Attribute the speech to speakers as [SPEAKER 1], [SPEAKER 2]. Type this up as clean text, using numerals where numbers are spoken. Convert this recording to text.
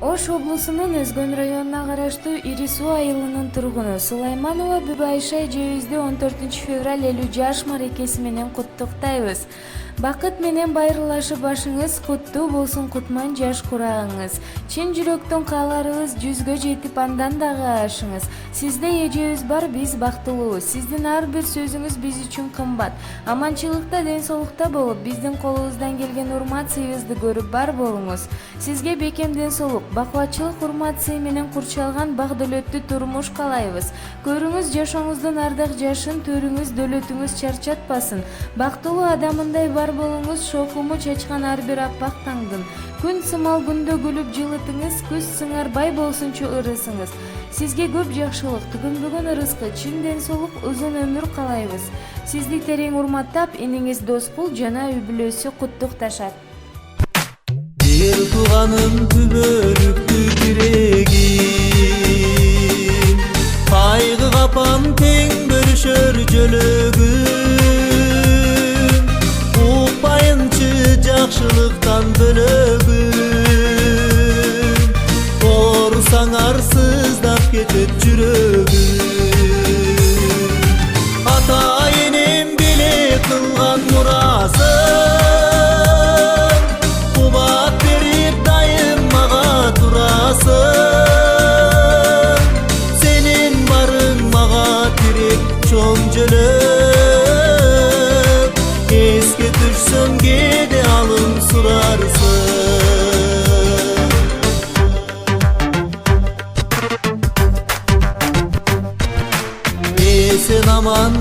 [SPEAKER 1] Ош облусунун Өзгөн районуна караштуу Ири Суу айылынын тургуну Сулайманова Бүбү Айша эжебизди 14 февраль 50 жаш марекеси менен куттуктайбыз. Бакыт менен байырлашып башыңыз куттуу болсун, кутман жаш курагыңыз. Чын жүрөктөн кааларыбыз жүзгө жетип андан дагы ашыңыз. Сизде эжебиз бар, биз бактылуубуз. Сиздин ар бир сөзүңүз биз үчүн кымбат. Аманчылыкта, ден соолукта болуп, биздин колубуздан келген урмат сыйыбызды көрүп бар болуңуз. Сизге бекем ден соолук, бакубатчылык, урмат сый менен курчалган бак дөөлөттүү турмуш каалайбыз. Көрүңүз жашооңуздун ардак жашын, төрүңүз, дөөлөтүңүз чарчатпасын. Бактылуу адамындай бар болуңуз, шокуму чачкан ар бир аппак таңдын. Күн сымал күндө күлүп жылытыңыз, күз сыңарбай болсунчу ырысыңыз. Сизге көп жакшылык, түгөнбөгөн ырыскы, чын ден соолук, узун өмүр каалайбыз. Сизди терең урматтап, иниңиз Доспул жана үй бүлөсү куттукташат.
[SPEAKER 2] Бир тууганым түбөлүктүү тирегим, кайгы капам тең бөлүшөр жөлөгүм, укпайынчы жакшылыктан бөлөгүм, корусаң арсыздап кетет жүрөгүм. Ата энем беле кылган мурасым, кубат берип дайым мага турасың. Сенин барың мага тирек чоң жөлөк, эске түшсөм кээде алым сурарсың. Эсен аман